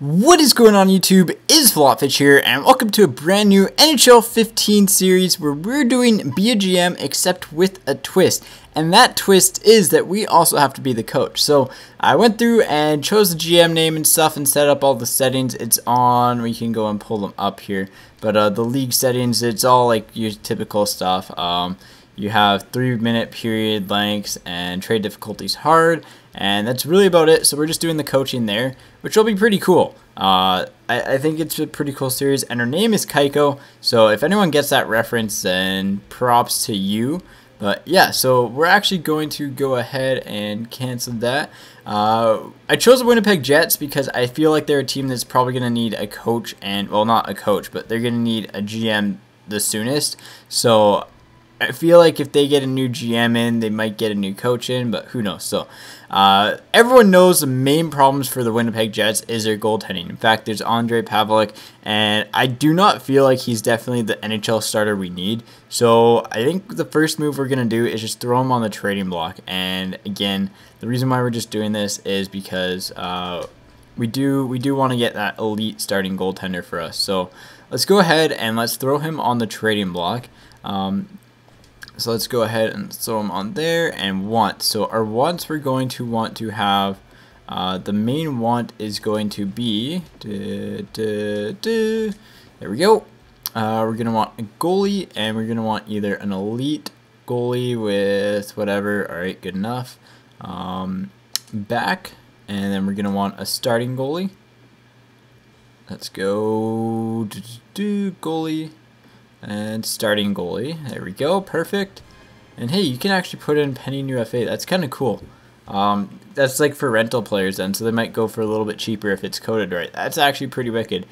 What is going on YouTube? It is FlopFish here, and welcome to a brand new NHL 15 series where we're doing Be a GM except with a twist. And that twist is that we also have to be the coach. So I went through and chose the GM name and stuff and set up all the settings. It's on, we can go and pull them up here. But the league settings, it's all like your typical stuff. You have 3-minute period lengths and trade difficulties hard. And that's really about it. So we're just doing the coaching there, which will be pretty cool. I think it's a pretty cool series. And her name is Keiko. So if anyone gets that reference, then props to you. But yeah, so we're actually going to go ahead and cancel that. I chose the Winnipeg Jets because I feel like they're a team that's probably going to need a coach. And, well, not a coach, but they're going to need a GM the soonest. So I feel like if they get a new GM in, they might get a new coach in, but who knows. So everyone knows the main problems for the Winnipeg Jets is their goaltending. In fact, there's Ondrej Pavelec, and I do not feel like he's definitely the NHL starter we need. So I think the first move we're going to do is just throw him on the trading block. And again, the reason why we're just doing this is because we do want to get that elite starting goaltender for us. So let's go ahead and let's throw him on the trading block. So let's go ahead and throw them on there and wants. So our wants, we're going to want to have, the main want is going to be, there we go. We're going to want a goalie, and we're going to want either an elite goalie with whatever. All right, good enough. Back, and then we're going to want a starting goalie. Let's go goalie. And starting goalie. There we go. Perfect. And hey, you can actually put in pending UFA. That's kind of cool. That's like for rental players then, so they might go for a little bit cheaper if it's coded right. That's actually pretty wicked.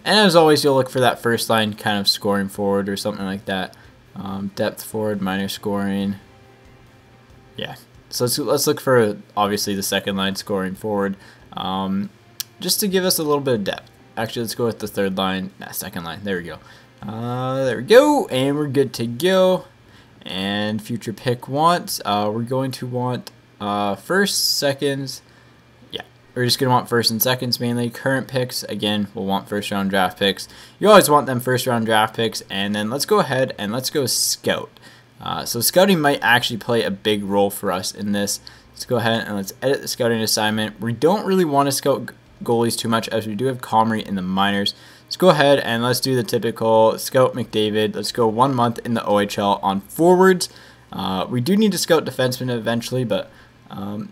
And as always, you'll look for that first line kind of scoring forward or something like that. Depth forward, minor scoring. Yeah. So let's look for obviously the second line scoring forward, just to give us a little bit of depth. Actually, let's go with the third line. Nah, second line. There we go. There we go, and we're good to go. And future pick wants, we're going to want first, seconds. Yeah, we're just going to want first and seconds mainly. Current picks, again, we'll want first round draft picks. You always want them first round draft picks. And then let's go ahead and let's go scout. So scouting might actually play a big role for us in this. Let's go ahead and let's edit the scouting assignment. We don't really want to scout goalies too much, as we do have Comrie in the minors. Let's go ahead and let's do the typical scout McDavid. Let's go 1 month in the OHL on forwards. We do need to scout defensemen eventually, but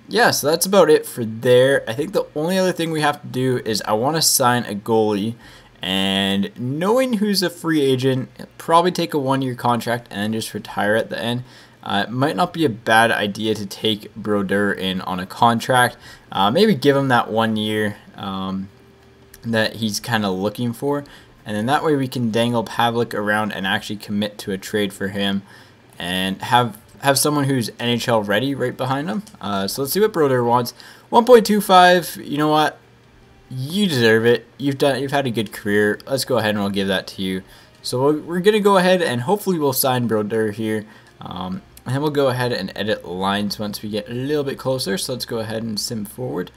yeah, so that's about it for there. I think the only other thing we have to do is I want to sign a goalie, and knowing who's a free agent, probably take a 1-year contract and then just retire at the end. It might not be a bad idea to take Brodeur in on a contract. Maybe give him that 1 year that he's kind of looking for, and then that way we can dangle Pavelec around and actually commit to a trade for him and have someone who's NHL ready right behind him. So let's see what Brodeur wants. 1.25. You know what? You deserve it. You've had a good career. Let's go ahead and we'll give that to you. So we're gonna go ahead and hopefully we'll sign Brodeur here. And then we'll go ahead and edit lines once we get a little bit closer. So let's go ahead and sim forward.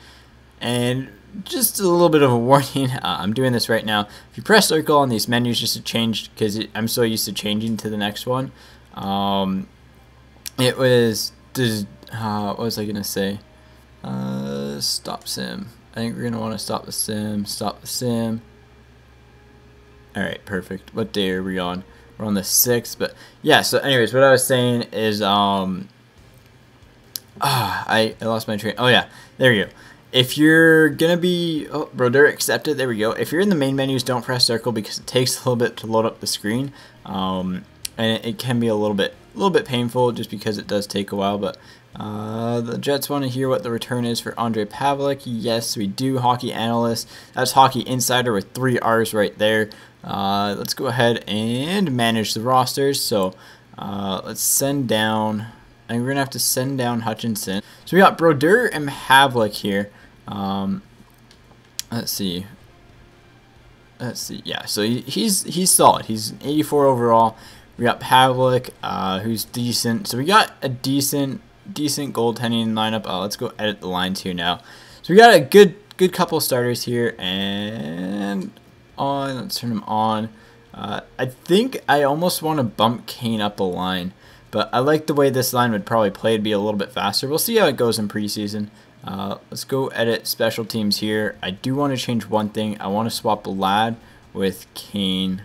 And just a little bit of a warning, I'm doing this right now. If you press circle on these menus just to change, because I'm so used to changing to the next one. It was, what was I going to say? Stop sim. I think we're going to want to stop the sim. Alright, perfect. What day are we on? We're on the 6th, but yeah, so anyways, what I was saying is, I lost my train. Oh yeah, there we go. If you're going to be, oh, Brodeur accepted, there we go. If you're in the main menus, don't press circle because it takes a little bit to load up the screen. And it can be a little bit painful just because it does take a while. But the Jets want to hear what the return is for Ondrej Pavelec. Yes, we do. Hockey Analyst. That's Hockey Insider with 3 R's right there. Let's go ahead and manage the rosters. So let's send down. I think we're going to have to send down Hutchinson. So we got Brodeur and Pavelec here. Let's see. Yeah, so he's solid. He's 84 overall. We got Pavelec, who's decent. So we got a decent goaltending lineup. Let's go edit the lines here now. So we got a good good couple starters here, and let's turn him on. I think I almost want to bump Kane up a line, but I like the way this line would probably play. It'd be a little bit faster. We'll see how it goes in preseason. Let's go edit special teams here. I do want to change one thing. I want to swap Lad with Kane,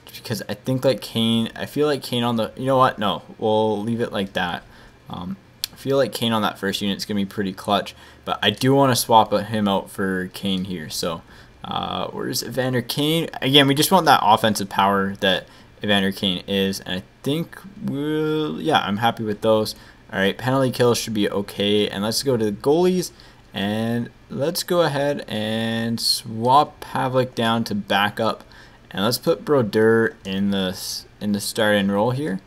because I think like Kane, I feel like Kane on the, you know what, no, we'll leave it like that. I feel like Kane on that first unit is going to be pretty clutch, but I do want to swap him out for Kane here. So where's Evander Kane? Again, we just want that offensive power that Evander Kane is, and I think yeah, I'm happy with those. All right, penalty kills should be okay, and let's go to the goalies, and let's go ahead and swap Pavlik down to backup, and let's put Brodeur in the start and roll here.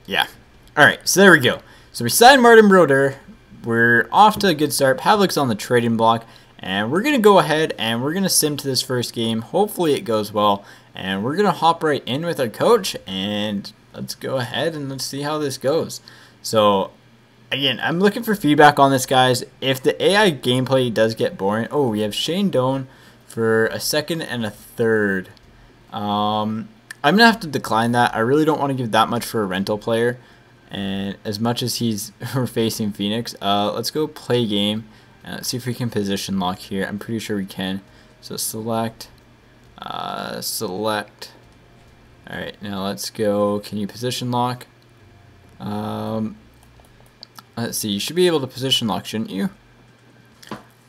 Yeah. All right, so there we go. So we signed Martin Brodeur. We're off to a good start. Pavlik's on the trading block, and we're going to go ahead and we're going to sim to this first game. Hopefully it goes well, and we're going to hop right in with our coach, and let's go ahead and let's see how this goes. So again, I'm looking for feedback on this, guys. If the AI gameplay does get boring, oh, we have Shane Doan for a second and a third. I'm going to have to decline that. I really don't want to give that much for a rental player. And as much as we're facing Phoenix, let's go play game. And let's see if we can position lock here. I'm pretty sure we can. So select. Select. All right, now let's go. Can you position lock? Let's see. You should be able to position lock, shouldn't you?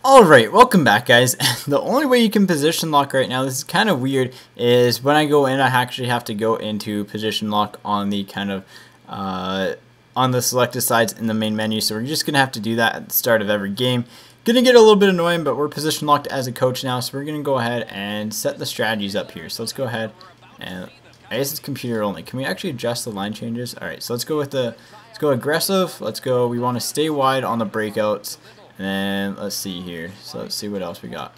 Alright, welcome back, guys. The only way you can position lock right now, this is kind of weird, is when I go in, I actually have to go into position lock on the kind of on the selected sides in the main menu. So we're just gonna have to do that at the start of every game. Gonna get a little bit annoying, but we're position locked as a coach now, so we're gonna go ahead and set the strategies up here. So let's go ahead and I guess it's computer only. Can we actually adjust the line changes? Alright, so let's go with let's go aggressive. Let's go, we want to stay wide on the breakouts. And then let's see here. So let's see what else we got.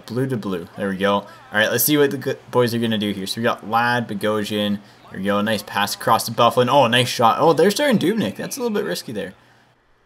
Blue to blue. There we go. All right, let's see what the boys are going to do here. So we got Lad, Bogosian. There we go. Nice pass across the Buffalo. Oh, nice shot. Oh, they're starting Dubnyk. That's a little bit risky there.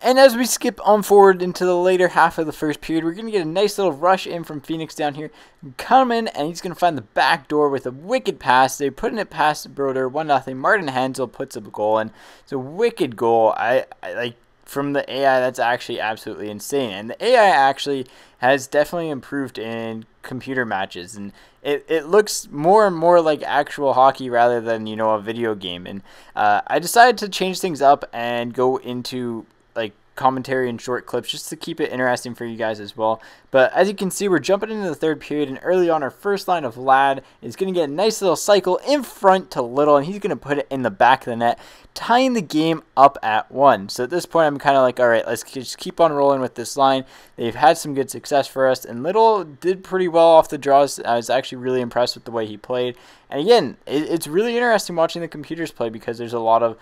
And as we skip on forward into the later half of the first period, we're going to get a nice little rush in from Phoenix down here. Come in, and he's going to find the back door with a wicked pass. They're putting it past Brodeur, 1-0. Martin Hansel puts up a goal, and it's a wicked goal. I like... From the AI, that's actually absolutely insane. And the AI actually has definitely improved in computer matches. And it looks more and more like actual hockey rather than, you know, a video game. And I decided to change things up and go into, like, commentary and short clips just to keep it interesting for you guys as well. But as you can see, we're jumping into the third period, and early on our first line of Lad is going to get a nice little cycle in front to Little, and he's going to put it in the back of the net, tying the game up at 1. So at this point, I'm kind of like, all right, let's just keep on rolling with this line. They've had some good success for us, and Little did pretty well off the draws. I was actually really impressed with the way he played. And again, it's really interesting watching the computers play because there's a lot of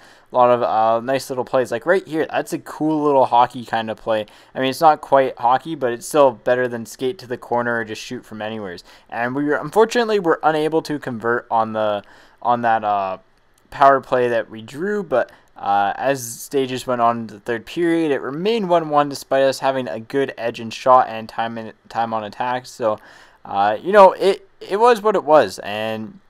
nice little plays. Like right here, that's a cool little hockey kind of play. I mean, it's not quite hockey, but it's still better than skate to the corner or just shoot from anywhere. And unfortunately we're unable to convert on that power play that we drew, but as stages went on into the third period, it remained 1-1 despite us having a good edge and shot and time on attack. So you know, it was what it was, and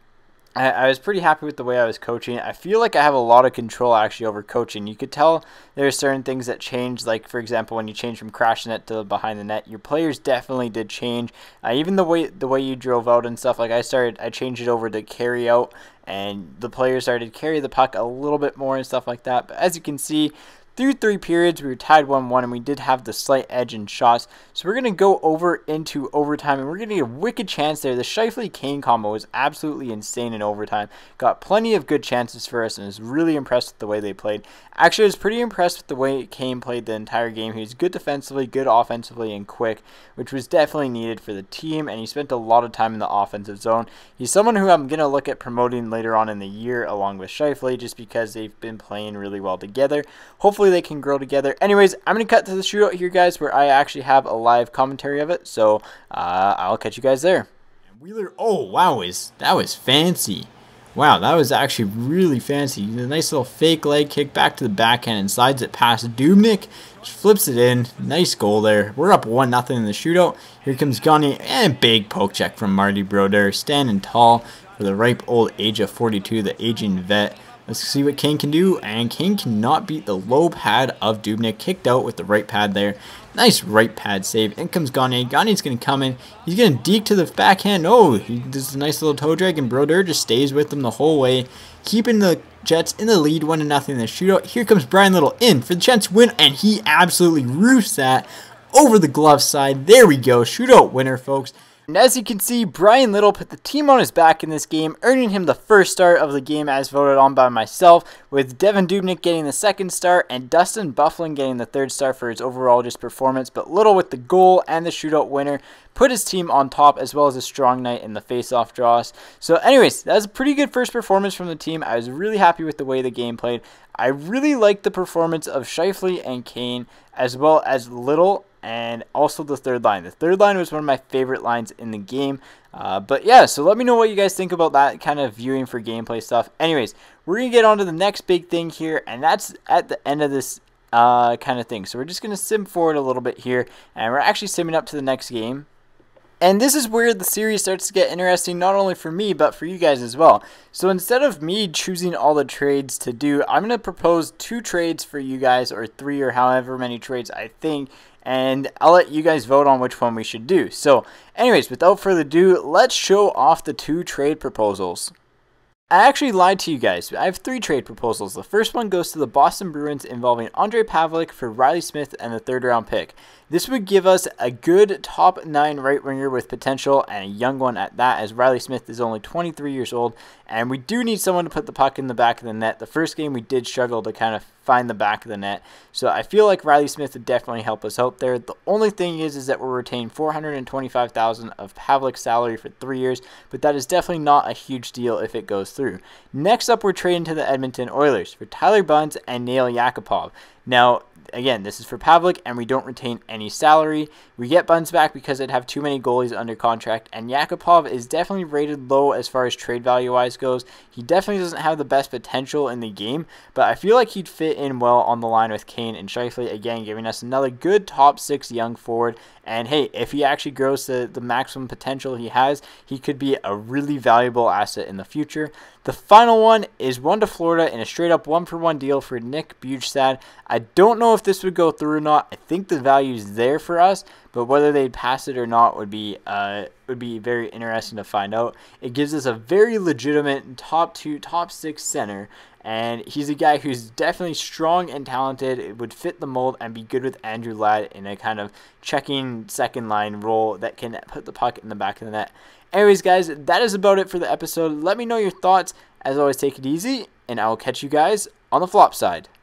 I was pretty happy with the way I was coaching. I feel like I have a lot of control actually over coaching. You could tell there are certain things that changed, like for example when you change from crash net to behind the net, your players definitely did change. Even the way you drove out and stuff. Like I changed it over to carry out, and the players started to carry the puck a little bit more and stuff like that. But as you can see, through 3 periods, we were tied 1-1, and we did have the slight edge in shots. So we're going to go over into overtime, and we're going to get a wicked chance there. The Scheifele-Kane combo was absolutely insane in overtime. Got plenty of good chances for us, and was really impressed with the way they played. Actually, I was pretty impressed with the way Kane played the entire game. He was good defensively, good offensively, and quick, which was definitely needed for the team, and he spent a lot of time in the offensive zone. He's someone who I'm going to look at promoting later on in the year along with Scheifele, just because they've been playing really well together. Hopefully they can grow together. Anyways, I'm going to cut to the shootout here, guys, where I actually have a live commentary of it, so I'll catch you guys there. Wheeler, oh wow, that was fancy. Wow, that was actually really fancy. A nice little fake leg kick back to the backhand and slides it past Dubnyk. Just flips it in. Nice goal there. We're up 1-0 in the shootout. Here comes Gunny and big poke check from Marty Brodeur. Standing tall for the ripe old age of 42, the aging vet. Let's see what Kane can do, and Kane cannot beat the low pad of Dubnyk. Kicked out with the right pad there. Nice right pad save. In comes Gagne. Gagne's going to come in. He's going to deke to the backhand. Oh, he does a nice little toe drag, and Brodeur just stays with him the whole way, keeping the Jets in the lead 1-0 in the shootout. Here comes Brian Little in for the Jets win, and he absolutely roofs that over the glove side. There we go. Shootout winner, folks. And as you can see, Brian Little put the team on his back in this game, earning him the first start of the game as voted on by myself, with Devin Dubnyk getting the second start and Dustin Byfuglien getting the third star for his overall just performance. But Little with the goal and the shootout winner put his team on top, as well as a strong night in the face-off draws. So anyways, that was a pretty good first performance from the team. I was really happy with the way the game played. I really liked the performance of Scheifele and Kane, as well as Little, and also the third line. The third line was one of my favorite lines in the game. But yeah, so let me know what you guys think about that kind of viewing for gameplay stuff. Anyways, we're going to get on to the next big thing here, and that's at the end of this kind of thing. So we're just going to sim forward a little bit here, and we're actually simming up to the next game. And this is where the series starts to get interesting, not only for me, but for you guys as well. So instead of me choosing all the trades to do, I'm going to propose 2 trades for you guys, or 3, or however many trades I think, and I'll let you guys vote on which one we should do. So anyways, without further ado, let's show off the 2 trade proposals. I actually lied to you guys. I have 3 trade proposals. The first one goes to the Boston Bruins involving Ondrej Pavelec for Riley Smith and the 3rd round pick. This would give us a good top 9 right winger with potential, and a young one at that, as Riley Smith is only 23 years old, and we do need someone to put the puck in the back of the net. The first game we did struggle to kind of find the back of the net, so I feel like Riley Smith would definitely help us out there. The only thing is that we're retaining $425,000 of Pavelec's salary for 3 years, but that is definitely not a huge deal if it goes through. Next up, we're trading to the Edmonton Oilers for Tyler Bunds and Nail Yakupov. Now, again, this is for Pavelec, and we don't retain any salary. We get Bunds back because it'd have too many goalies under contract, and Yakupov is definitely rated low as far as trade value-wise goes. He definitely doesn't have the best potential in the game, but I feel like he'd fit in well on the line with Kane and Scheifele, again, giving us another good top 6 young forward. And hey, if he actually grows to the maximum potential he has, he could be a really valuable asset in the future. The final one is one to Florida in a straight-up 1-for-1 deal for Nick Bjugstad. I don't know if this would go through or not. I think the value is there for us, but whether they'd pass it or not would be very interesting to find out. It gives us a very legitimate top 2, top 6 center, and he's a guy who's definitely strong and talented. It would fit the mold and be good with Andrew Ladd in a kind of checking second line role that can put the puck in the back of the net. Anyways, guys, that is about it for the episode. Let me know your thoughts. As always, take it easy, and I will catch you guys on the flop side.